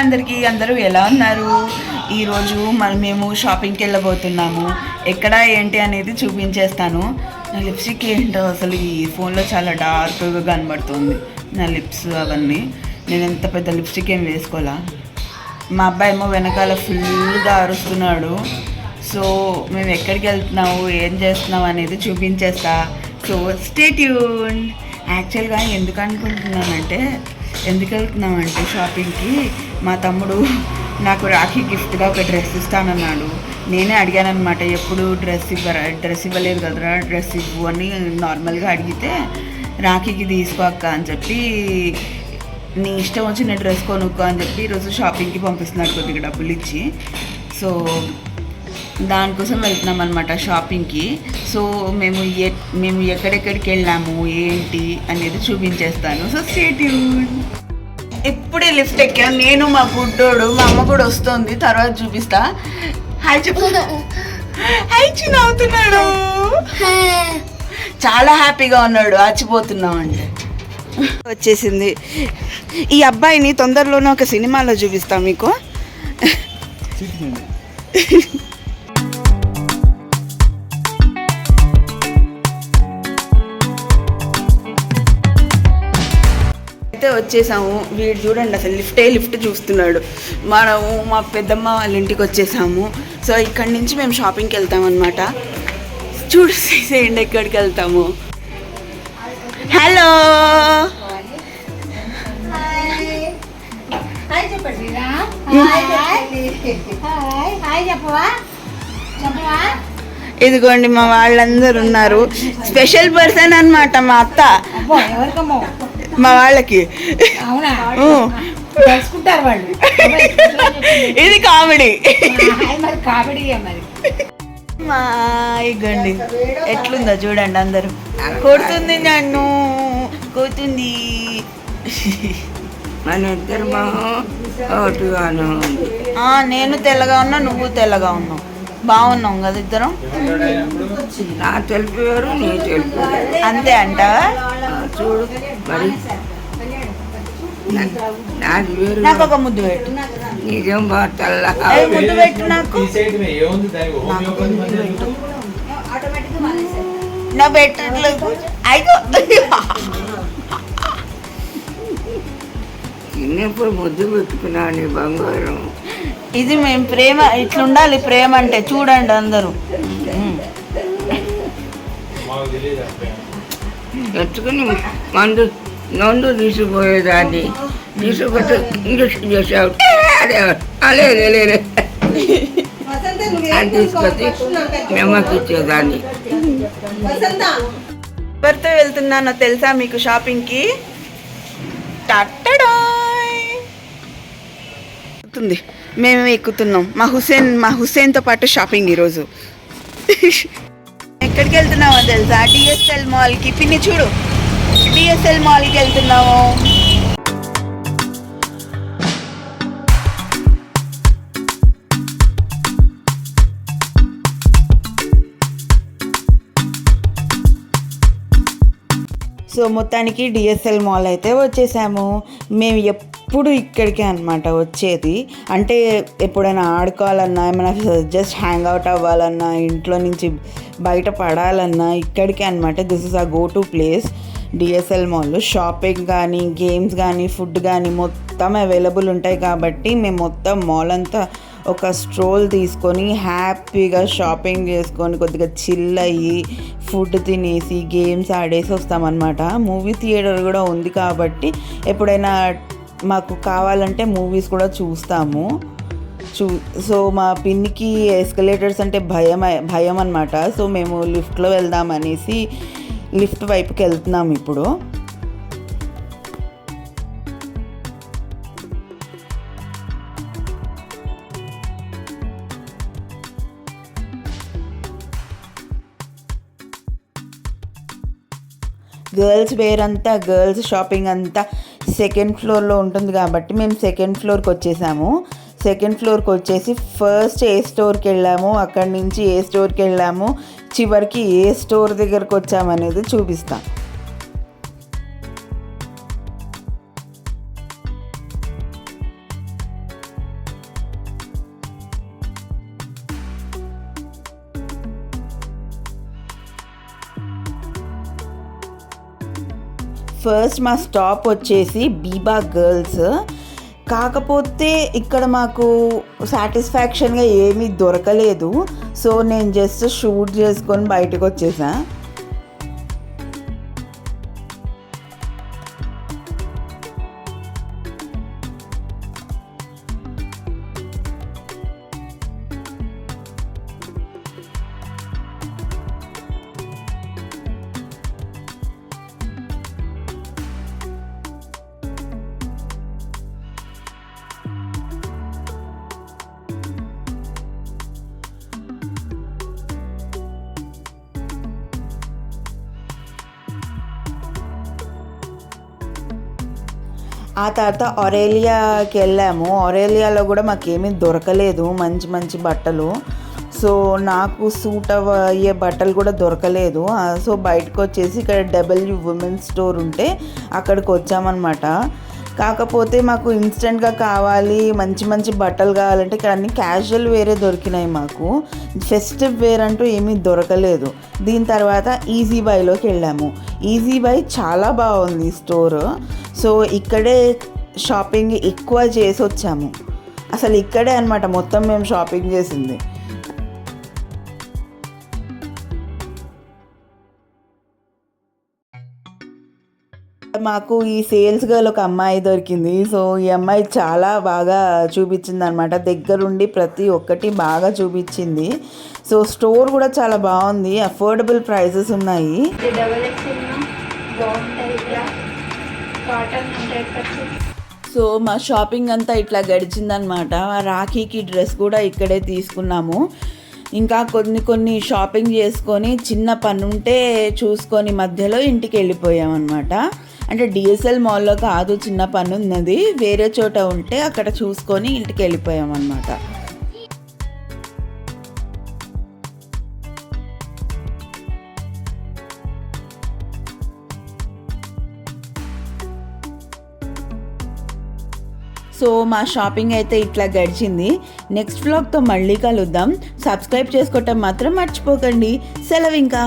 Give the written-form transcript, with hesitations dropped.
అందరికీ, అందరూ ఎలా ఉన్నారు? ఈరోజు మేము షాపింగ్కి వెళ్ళబోతున్నాము. ఎక్కడ ఏంటి అనేది చూపించేస్తాను. నా లిప్స్టిక్ ఏంటో అసలు ఈ ఫోన్లో చాలా డార్క్గా కనబడుతుంది. నా లిప్స్ అవన్నీ నేను ఎంత పెద్ద లిప్స్టిక్ ఏం వేసుకోవాలా. మా అబ్బాయి ఏమో వెనకాల ఫుల్గా అరుస్తున్నాడు. సో మేము ఎక్కడికి వెళ్తున్నాము, ఏం చేస్తున్నాము అనేది చూపించేస్తా. So stay tune. యాక్చువల్గా ఎందుకు వెళ్తున్నామంటే షాపింగ్కి మా తమ్ముడు నాకు రాఖీ గిఫ్ట్గా ఒక డ్రెస్ ఇస్తానన్నాడు. నేనే అడిగానమాట, ఎప్పుడు డ్రెస్ ఇవ్వలేదు కదరా, డ్రెస్ ఇవ్వు అని నార్మల్గా అడిగితే రాఖీకి తీసుకో అక్క అని చెప్పి నీ ఇష్టం వచ్చిన డ్రెస్ కొనుక్కో అని చెప్పి ఈరోజు షాపింగ్కి పంపిస్తున్నాడు కొద్దిగా డబ్బులు ఇచ్చి. సో దానికోసం వెళ్తున్నాం అనమాట షాపింగ్కి. సో మేము ఎక్కడెక్కడికి వెళ్ళాము ఏంటి అనేది చూపించేస్తాను. So stay tune. ఇప్పుడే లిఫ్ట్ ఎక్కాను నేను, మా గుడ్డోడు, మా అమ్మ కూడా వస్తుంది, తర్వాత చూపిస్తా. హాయ్ చెప్పు. హాయ్ చిన్న అవుతున్నాడు, చాలా హ్యాపీగా ఉన్నాడు. ఆచిపోతున్నాం అంటే వచ్చేసింది. ఈ అబ్బాయిని తొందరలోనే ఒక సినిమాలో చూపిస్తాం మీకు. వచ్చేసాము. వీడు చూడండి అసలు లిఫ్ట్ చూస్తున్నాడు. మనము మా పెద్దమ్మ వాళ్ళ ఇంటికి వచ్చేసాము. సో ఇక్కడి నుంచి మేము షాపింగ్కి వెళ్తాం అనమాట. చూసేయండి ఎక్కడికి వెళ్తాము. హలో ఇదిగోండి మా వాళ్ళందరూ ఉన్నారు. స్పెషల్ పర్సన్ అనమాట మా అత్త. మా వాళ్ళకి ఇది కామెడీ. మా ఇగండి ఎట్లుందో చూడండి, అందరూ కొడుతుంది, నన్ను కొడుతుంది. నేను తెల్లగా ఉన్నా, నువ్వు తెల్లగా ఉన్నావు, బాగున్నాం కదా ఇద్దరం. నా తెలుపు వేరు, నీ తెలుపు అంతే అంటావా? చూడు మరి నాది వేరు. నాకు ఒక ముద్దు పెట్టు. నిజం తెల్ల ముద్దు పెట్టు నాకు. నా పెట్టట్లేదు. అయిపో చిన్నప్పుడు ముద్దు పెట్టుకున్నా నీ బంగారం. ఇది మేము ప్రేమ, ఇట్లుండాలి ప్రేమ అంటే. చూడండి అందరూ ఎత్తుకుని మందు తీసుకుపోయేదాన్ని తీసుకుంటే ఇంజక్షన్ చేసావు. అదే అని తీసుకొచ్చి మేమకి ఇచ్చేదాన్ని. ఎవరితో వెళ్తున్నానో తెలుసా మీకు షాపింగ్కి? మేము ఎక్కుతున్నాం. మా హుసేన్తో పాటు షాపింగ్ ఈరోజు. ఎక్కడికి వెళ్తున్నామో తెలుసా? డిఎస్ఎల్ మాల్కి. పిన్ని చూడు, డిఎస్ఎల్ మాల్కి వెళ్తున్నాము. సో మొత్తానికి డిఎస్ఎల్ మాల్ అయితే వచ్చేసాము. మేము ఎప్పుడు ఇక్కడికే అనమాట వచ్చేది. అంటే ఎప్పుడైనా ఆడుకోవాలన్నా, ఏమైనా జస్ట్ హ్యాంగ్ అవుట్ అవ్వాలన్నా, ఇంట్లో నుంచి బయట పడాలన్నా ఇక్కడికే అనమాట. దిస్ ఇస్ ఆ go to place DSL mall. Shopping కానీ, గేమ్స్ కానీ, ఫుడ్ కానీ మొత్తం అవైలబుల్ ఉంటాయి. కాబట్టి మేము మొత్తం మాల్ అంతా ఒక స్ట్రోల్ తీసుకొని హ్యాపీగా షాపింగ్ చేసుకొని కొద్దిగా చిల్ అయ్యి ఫుడ్ తినేసి గేమ్స్ ఆడేసి వస్తామన్నమాట. మూవీ థియేటర్ కూడా ఉంది కాబట్టి ఎప్పుడైనా మాకు కావాలంటే మూవీస్ కూడా చూస్తాము. సో మా పిన్నికి ఎస్కలేటర్స్ అంటే భయం అన్నమాట. సో మేము లిఫ్ట్లో వెళ్దామనేసి లిఫ్ట్ వైపుకి వెళ్తున్నాము ఇప్పుడు. గర్ల్స్ వేర్ అంతా, గర్ల్స్ షాపింగ్ అంతా సెకండ్ ఫ్లోర్లో ఉంటుంది కాబట్టి మేము సెకండ్ ఫ్లోర్కి వచ్చేసాము. సెకండ్ ఫ్లోర్కి వచ్చేసి ఫస్ట్ ఏ స్టోర్కి వెళ్ళాము, అక్కడి నుంచి ఏ స్టోర్కి వెళ్ళాము, చివరికి ఏ స్టోర్ దగ్గరకు వచ్చామనేది చూపిస్తాం. ఫస్ట్ మా స్టాప్ వచ్చేసి బీబా గర్ల్స్. కాకపోతే ఇక్కడ మాకు సాటిస్ఫాక్షన్గా ఏమీ దొరకలేదు. సో నేను జస్ట్ షూట్ చేసుకొని బయటకు వచ్చేసా. ఆ తర్వాత ఆరేలియాకి వెళ్ళాము. ఆరేలియాలో కూడా మాకేమీ దొరకలేదు మంచి మంచి బట్టలు. సో నాకు సూట్ అయ్యే బట్టలు కూడా దొరకలేదు. సో బయటకు వచ్చేసి ఇక్కడ డబ్ల్యూ ఉమెన్స్ స్టోర్ ఉంటే అక్కడికి వచ్చామన్నమాట. కాకపోతే మాకు ఇన్స్టెంట్గా కావాలి, మంచి మంచి బట్టలు కావాలంటే ఇక్కడ అన్ని క్యాజువల్ వేరే దొరికినాయి. మాకు ఫెస్టివ్ వేర్ అంటూ ఏమీ దొరకలేదు. దీని తర్వాత ఈజీ బైలోకి వెళ్ళాము. ఈజీ బై చాలా బాగుంది స్టోర్. సో ఇక్కడే షాపింగ్ ఎక్కువ చేసి వచ్చాము. అసలు ఇక్కడే అనమాట మొత్తం మేము షాపింగ్ చేసింది. మాకు ఈ సేల్స్ గర్ల్ ఒక అమ్మాయి దొరికింది. సో ఈ అమ్మాయి చాలా బాగా చూపించింది అనమాట. దగ్గరుండి ప్రతి ఒక్కటి బాగా చూపించింది. సో స్టోర్ కూడా చాలా బాగుంది, అఫోర్డబుల్ ప్రైసెస్ ఉన్నాయి. సో మా షాపింగ్ అంతా ఇట్లా గడిచిందనమాట. రాఖీకి డ్రెస్ కూడా ఇక్కడే తీసుకున్నాము. ఇంకా కొన్ని షాపింగ్ చేసుకొని చిన్న పని ఉంటే చూసుకొని మధ్యలో ఇంటికి వెళ్ళిపోయామన్నమాట. అంటే డిఎస్ఎల్ మాల్లో కాదు, చిన్న పని ఉన్నది వేరే చోట ఉంటే అక్కడ చూసుకొని ఇంటికి వెళ్ళిపోయామన్నమాట. సో మా షాపింగ్ అయితే ఇట్లా గడిచింది. నెక్స్ట్ వ్లాగ్తో మళ్ళీ కలుద్దాం. సబ్స్క్రైబ్ చేసుకోవటం మాత్రం మర్చిపోకండి. సెలవు ఇంకా.